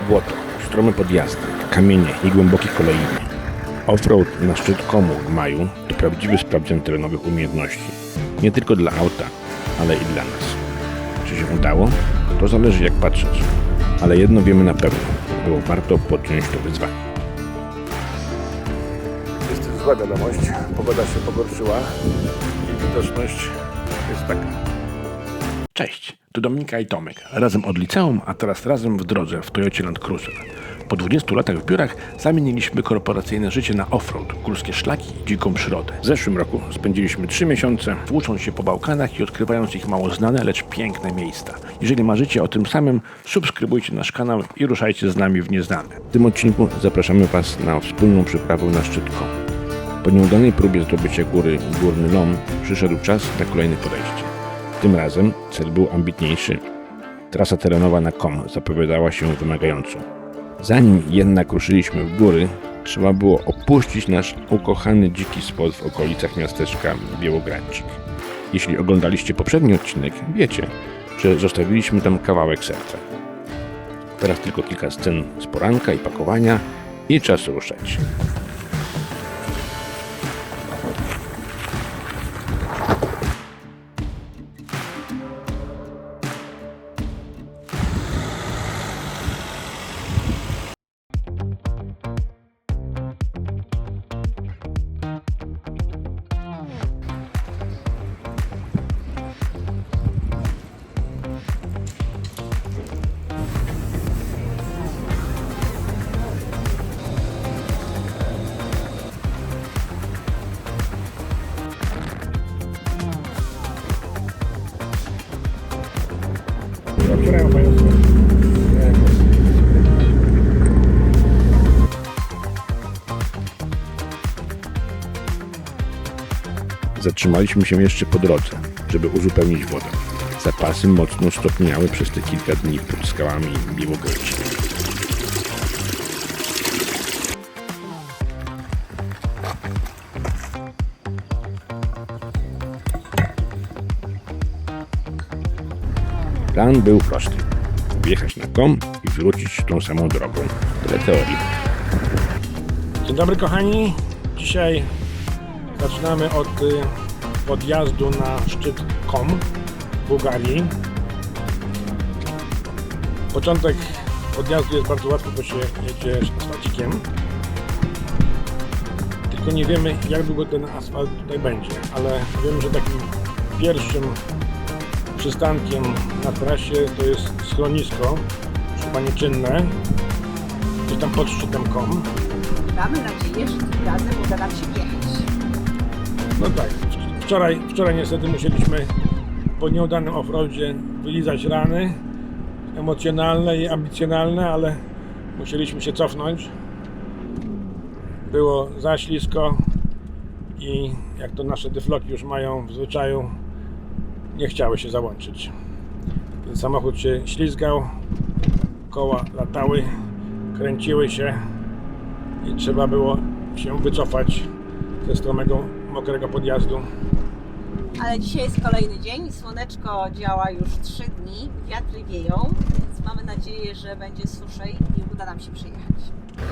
Błoto, strome podjazdy, kamienie i głębokie kolejny. Offroad na szczyt Komu w maju to prawdziwy sprawdzian terenowych umiejętności. Nie tylko dla auta, ale i dla nas. Czy się udało? To zależy jak patrzeć. Ale jedno wiemy na pewno. Było warto podjąć to wyzwanie. Jest zła wiadomość. Pogoda się pogorszyła i widoczność jest taka. Cześć, tu Dominika i Tomek. Razem od liceum, a teraz razem w drodze w Toyocie Land Cruiser. Po 20 latach w biurach zamieniliśmy korporacyjne życie na offroad, górskie szlaki i dziką przyrodę. W zeszłym roku spędziliśmy 3 miesiące włócząc się po Bałkanach i odkrywając ich mało znane, lecz piękne miejsca. Jeżeli marzycie o tym samym, subskrybujcie nasz kanał i ruszajcie z nami w nieznane. W tym odcinku zapraszamy Was na wspólną przyprawę na szczyt Kom. Po nieudanej próbie zdobycia góry Górny Lom przyszedł czas na kolejne podejście. Tym razem cel był ambitniejszy. Trasa terenowa na Kom zapowiadała się wymagająco. Zanim jednak ruszyliśmy w góry, trzeba było opuścić nasz ukochany dziki spot w okolicach miasteczka Białogradcik. Jeśli oglądaliście poprzedni odcinek, wiecie, że zostawiliśmy tam kawałek serca. Teraz tylko kilka scen z poranka i pakowania i czas ruszać. Otwierają Państwo. Zatrzymaliśmy się jeszcze po drodze, żeby uzupełnić wodę. Zapasy mocno stopniały przez te kilka dni pod skałami Białogradcika. Plan był prosty. Wjechać na Kom i wrócić tą samą drogą. Tyle teorii. Dzień dobry kochani. Dzisiaj zaczynamy od podjazdu na szczyt Kom w Bułgarii. Początek podjazdu jest bardzo łatwy, bo się jedzie asfalcikiem. Tylko nie wiemy, jak długo ten asfalt tutaj będzie, ale wiemy, że takim pierwszym przystankiem na trasie to jest schronisko, chyba nieczynne, gdzieś tam pod szczytem Kom. Mamy nadzieję, że tym razem uda nam się jechać. No tak, wczoraj niestety musieliśmy po nieudanym offroadzie wylizać rany emocjonalne i ambicjonalne, ale musieliśmy się cofnąć. Było za ślisko i jak to nasze dyfloki już mają w zwyczaju, nie chciały się załączyć. Ten samochód się ślizgał, koła latały, kręciły się i trzeba było się wycofać ze stromego, mokrego podjazdu. Ale dzisiaj jest kolejny dzień, słoneczko działa już 3 dni, wiatry wieją, więc mamy nadzieję, że będzie suszej i uda nam się przyjechać.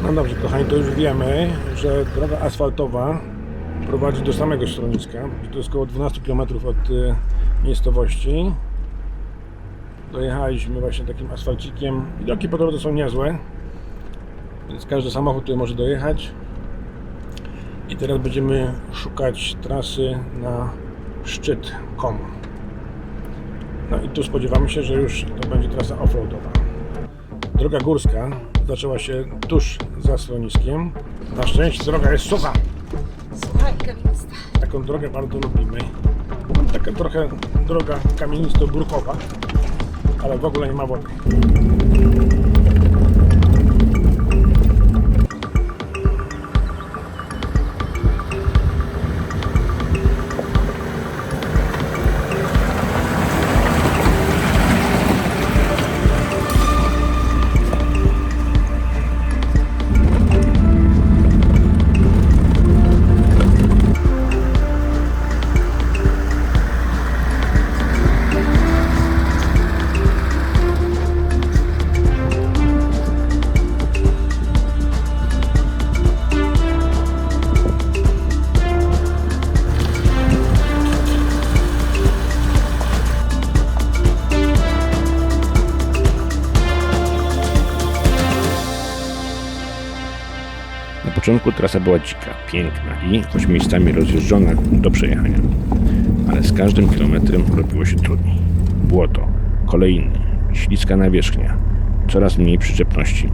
No dobrze kochani, to już wiemy, że droga asfaltowa prowadzi do samego schroniska. To jest około 12 km od miejscowości. Dojechaliśmy właśnie takim asfalcikiem. Widoki po drodze są niezłe, więc każdy samochód tutaj może dojechać. I teraz będziemy szukać trasy na szczyt Kom. No i tu spodziewamy się, że już to będzie trasa offroadowa. Droga górska zaczęła się tuż za schroniskiem. Na szczęście droga jest sucha. Słuchaj, kamienista. Taką drogę bardzo lubimy. Taka trochę droga kamienisto-brukowa, ale w ogóle nie ma wody. początku trasa była dzika, piękna i choć miejscami rozjeżdżona do przejechania. Ale z każdym kilometrem robiło się trudniej. Błoto, kolejny, śliska nawierzchnia, coraz mniej przyczepności.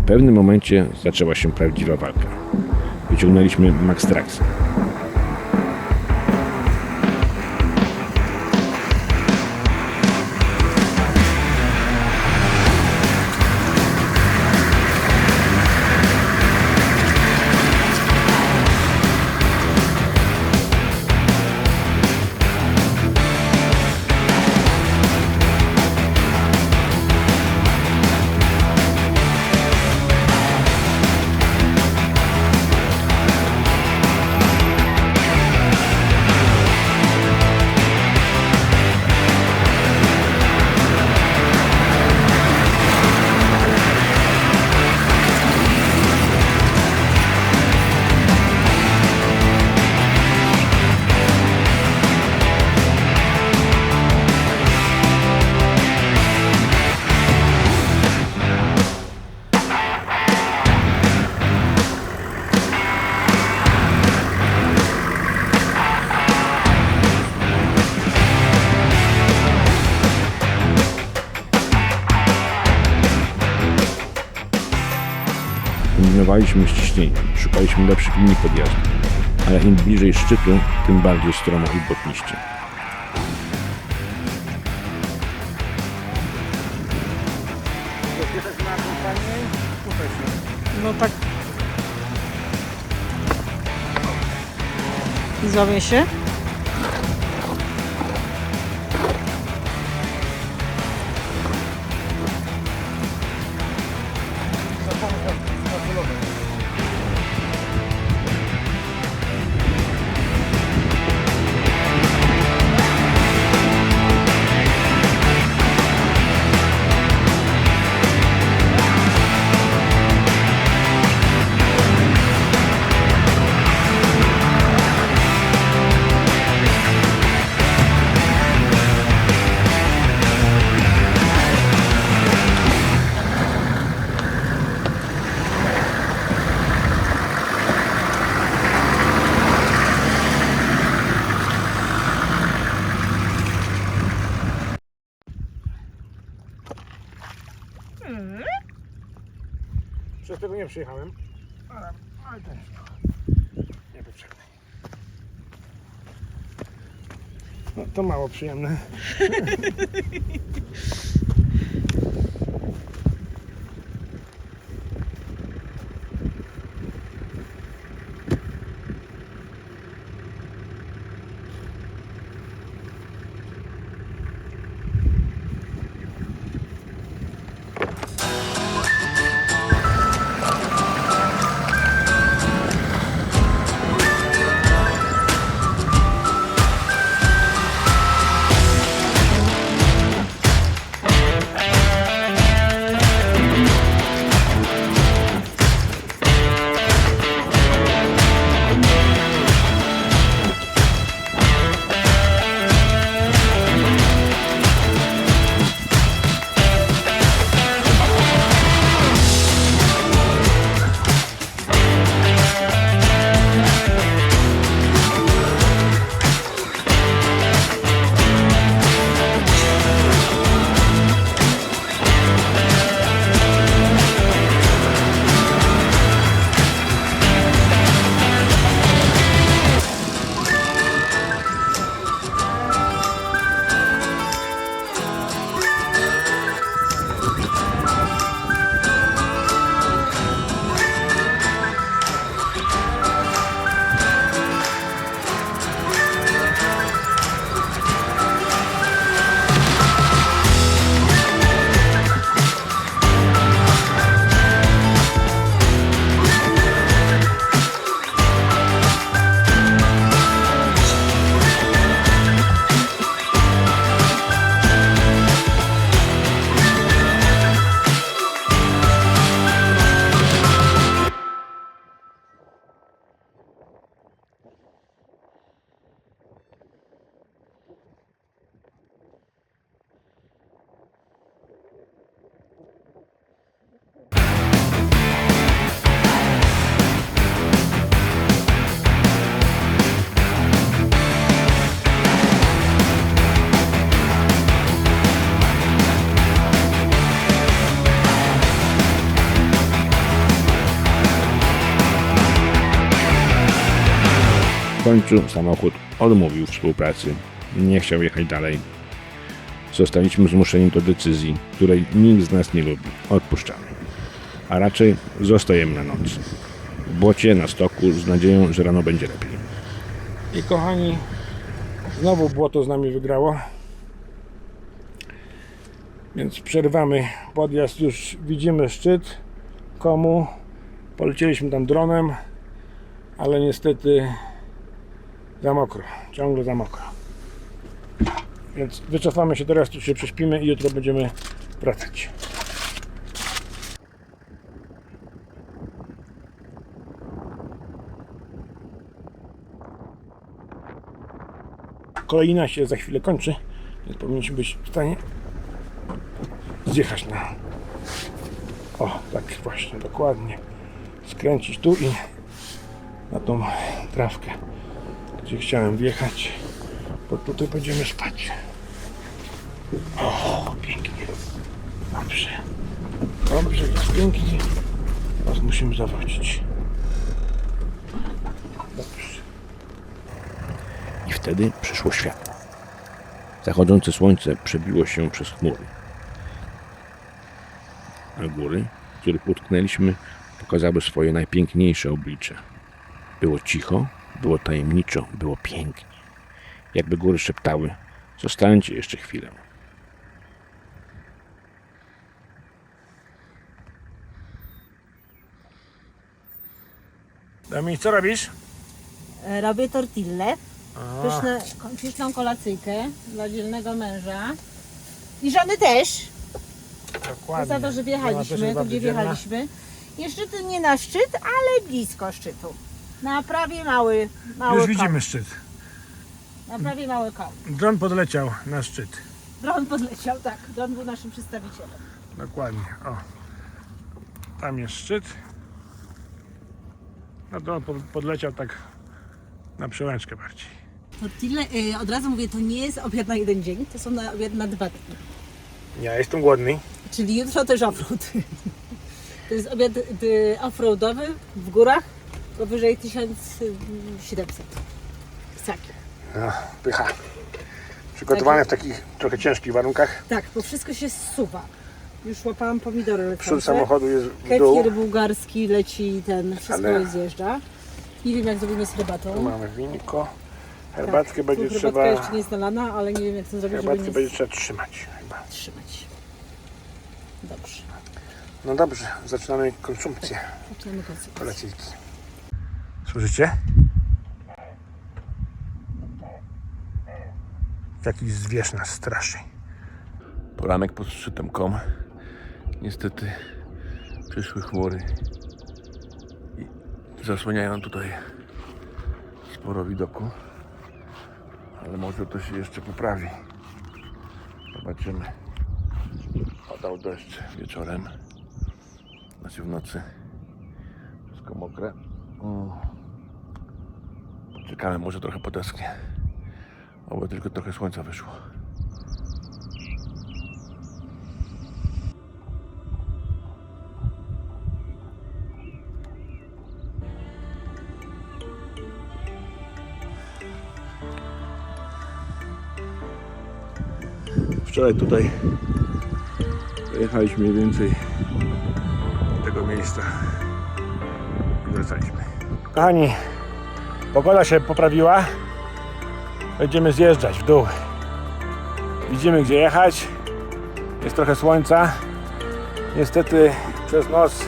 W pewnym momencie zaczęła się prawdziwa walka. Wyciągnęliśmy Max Traxa. Kombinowaliśmy z ciśnieniem, szukaliśmy lepszych linii podjazdu, ale im bliżej szczytu, tym bardziej stromo i błotniście. No tak. I złapię się? Przez tego nie przyjechałem, ale też niepotrzebne. No to mało przyjemne. W końcu samochód odmówił współpracy. Nie chciał jechać dalej. Zostaliśmy zmuszeni do decyzji, której nikt z nas nie lubi. Odpuszczamy. A raczej zostajemy na noc. W błocie, na stoku, z nadzieją, że rano będzie lepiej. I kochani, znowu błoto z nami wygrało. Więc przerwamy podjazd. Już widzimy szczyt Komu. Polecieliśmy tam dronem, ale niestety za mokro. Ciągle za mokro. Więc wycofamy się teraz, tu się prześpimy i jutro będziemy wracać. Kolejna się za chwilę kończy, więc powinniśmy być w stanie zjechać na... O, tak właśnie, dokładnie. Skręcić tu i na tą trawkę, gdzie chciałem wjechać, bo tutaj będziemy spać. O, pięknie. Dobrze. Dobrze, jest pięknie. Teraz musimy zawodzić. Dobrze. I wtedy przyszło światło. Zachodzące słońce przebiło się przez chmury. A góry, w których utknęliśmy, pokazały swoje najpiękniejsze oblicze. Było cicho, było tajemniczo, było pięknie. Jakby góry szeptały: zostańcie jeszcze chwilę. Dami, co robisz? Robię tortillę. Pyszną kolacyjkę dla dzielnego męża. I żony też. Dokładnie. Za to, że wjechaliśmy, tu gdzie wjechaliśmy. Jeszcze nie na szczyt, ale blisko szczytu. Na prawie mały Już kom. widzimy szczyt. Na prawie mały kom. Dron podleciał na szczyt. Dron podleciał, tak. Dron był naszym przedstawicielem. Dokładnie. O. Tam jest szczyt. No dron podleciał tak na przełęczkę bardziej. Tortille, od razu mówię, to nie jest obiad na jeden dzień, to są na obiad na 2 dni. Ja jestem głodny. Czyli jutro też offroad. To jest obiad offroadowy w górach, powyżej 1700. Ssaki. No, pycha. Przygotowane w takich trochę ciężkich warunkach. Tak, bo wszystko się zsuwa. Już łapałam pomidory lecące. Przód samochodu jest w dół. Kefir bułgarski leci, wszystko zjeżdża. Nie wiem, jak zrobimy z herbatą. Tu mamy winko. Herbatkę będzie herbatka trzeba... jeszcze nie jest nalana, ale nie wiem, jak to zrobić, żeby Herbatkę nie będzie trzeba trzymać chyba. trzymać. Dobrze. No dobrze, zaczynamy konsumpcję Zaczynamy konsumpcję. kolacyjki. Słyszycie? Jakiś zwierz nas straszy. Poranek pod szczytem Kom. Niestety przyszły chmury i zasłaniają tutaj sporo widoku. Ale może to się jeszcze poprawi. Zobaczymy. Padał deszcz wieczorem. Znaczy w nocy. Wszystko mokre. Czekamy, może trochę podeschnie. Oby tylko trochę słońca wyszło. Wczoraj tutaj dojechaliśmy mniej więcej do tego miejsca i wracaliśmy. Kochani, pogoda się poprawiła. Będziemy zjeżdżać w dół. Widzimy, gdzie jechać. Jest trochę słońca. Niestety przez noc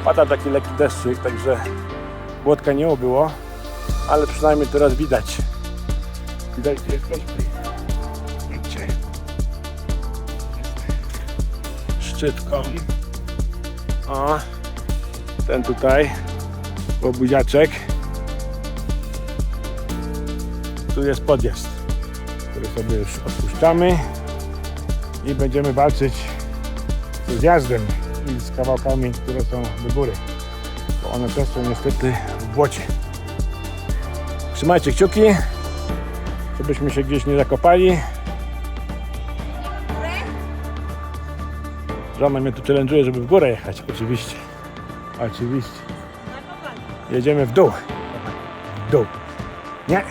pada taki lekki deszczyk, także błotka nie było, ale przynajmniej teraz widać. Widać, gdzie jesteśmy. Widzicie? Szczyt Kom. O, ten tutaj, łobuziaczek. Tu jest podjazd, który sobie już odpuszczamy i będziemy walczyć z zjazdem i z kawałkami, które są do góry, bo one też są niestety w błocie. Trzymajcie kciuki, żebyśmy się gdzieś nie zakopali. Żona mnie tu challenge'uje, żeby w górę jechać, oczywiście. Oczywiście. Jedziemy w dół. W dół. Nie.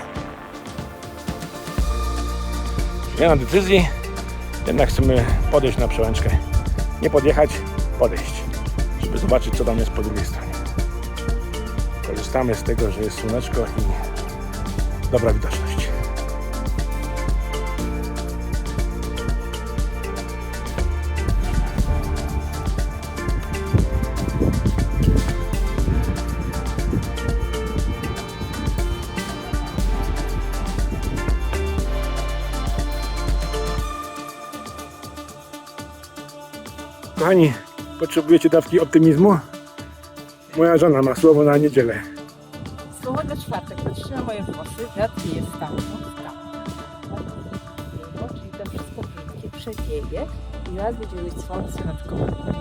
Ja na decyzji, jednak chcemy podejść na przełęczkę. Nie podjechać, podejść, żeby zobaczyć, co tam jest po drugiej stronie. Korzystamy z tego, że jest słoneczko i dobra widoczność. Kochani, potrzebujecie dawki optymizmu? Moja żona ma słowo na niedzielę. Słowo na czwartek. Patrzcie na moje włosy. Wiatr jest tam. Czyli to wszystko pięknie przewieje i raz będzie mieć słońce nad głową.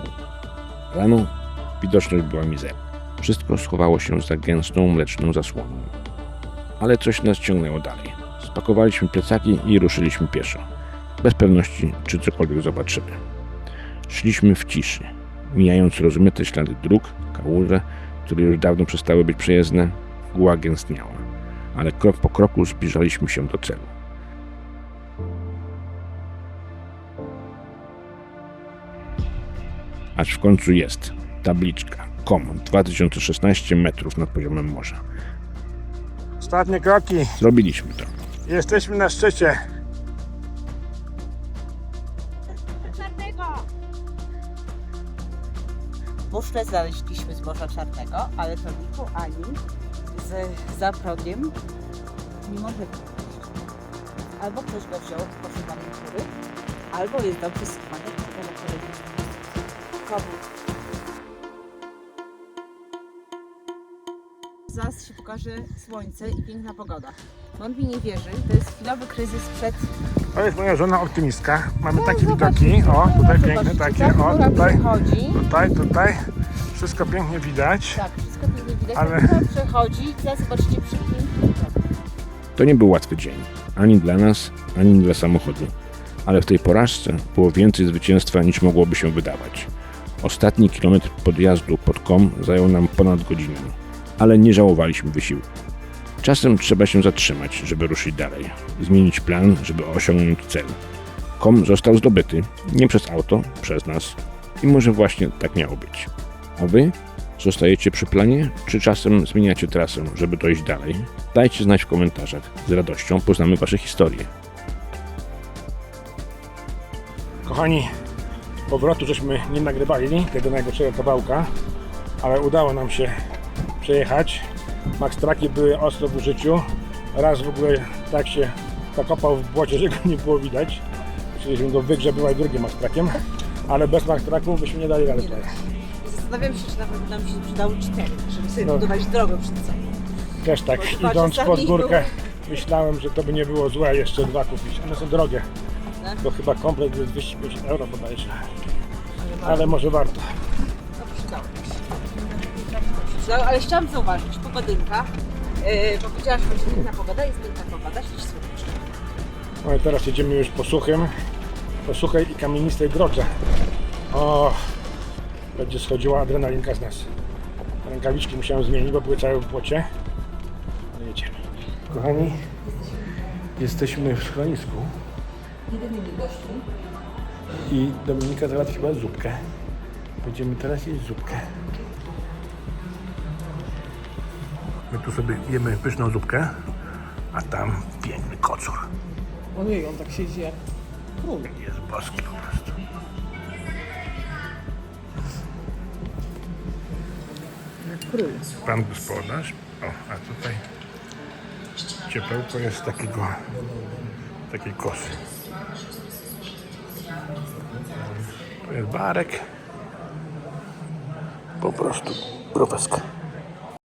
Rano widoczność była mizerna. Wszystko schowało się za gęstą, mleczną zasłoną. Ale coś nas ciągnęło dalej. Spakowaliśmy plecaki i ruszyliśmy pieszo. Bez pewności, czy cokolwiek zobaczymy. Szliśmy w ciszy, mijając rozmyte ślady dróg, kałuże, które już dawno przestały być przejezdne. Mgła gęstniała, ale krok po kroku zbliżaliśmy się do celu. Aż w końcu jest tabliczka KOM 2016 metrów nad poziomem morza. Ostatnie kroki. Zrobiliśmy to. Jesteśmy na szczycie. Muszle znaleźliśmy z Morza Czarnego, ale toniku ani za progiem nie może być. Albo ktoś go wziął z poszukanej góry, albo jest dobrze schowany w komu. Zaraz się pokaże słońce i piękna pogoda. On mi nie wierzy, to jest chwilowy kryzys przed... To jest moja żona optymistka. Mamy takie widoki. O, tutaj piękne takie. O, tutaj. Wszystko pięknie widać. Tak, wszystko pięknie widać. Ale... Ale przechodzi i teraz zobaczycie przepiękny. To nie był łatwy dzień. Ani dla nas, ani dla samochodu. Ale w tej porażce było więcej zwycięstwa niż mogłoby się wydawać. Ostatni kilometr podjazdu pod KOM zajął nam ponad godzinę. Ale nie żałowaliśmy wysiłku. Czasem trzeba się zatrzymać, żeby ruszyć dalej. Zmienić plan, żeby osiągnąć cel. KOM został zdobyty. Nie przez auto, przez nas. I może właśnie tak miało być. A wy? Zostajecie przy planie, czy czasem zmieniacie trasę, żeby dojść dalej? Dajcie znać w komentarzach. Z radością poznamy wasze historie. Kochani, powrotu żeśmy nie nagrywali tego najgorszego kawałka, ale udało nam się przejechać. Maxtraki były ostro w użyciu. Raz w ogóle tak się zakopał w błocie, że go nie było widać. Chcieliśmy go wygrzebywać drugim Maxtrakiem, ale bez Maxtraków byśmy nie dali rady. Zastanawiam się, czy nawet nam się przydały 4, żeby sobie budować drogę przed sobą. Też tak, Bo idąc czasami pod górkę, myślałem, że to by nie było złe jeszcze 2 kupić. One są drogie, bo chyba komplet jest 250 euro bodajże. Ale może warto. No przydało mi się. Przydało, ale chciałam zauważyć, pogodynka, bo powiedziałaś, że będzie piękna pogoda, jest piękna pogoda, ślicznie słoneczko. No i teraz jedziemy już po suchej i kamienistej drodze. O, będzie schodziła adrenalinka z nas. Rękawiczki musiałem zmienić, bo były całe w błocie. Ale jedziemy. Kochani, jesteśmy w schronisku. I Dominika załatwiła zupkę. Będziemy teraz jeść zupkę. My tu sobie jemy pyszną zupkę, a tam piękny kocur. Ojej, on tak siedzi jak król. Jest boski po prostu. Jak król. Pan gospodarz. O, a tutaj ciepełko jest takiej kosy. To jest barek. Po prostu profeska.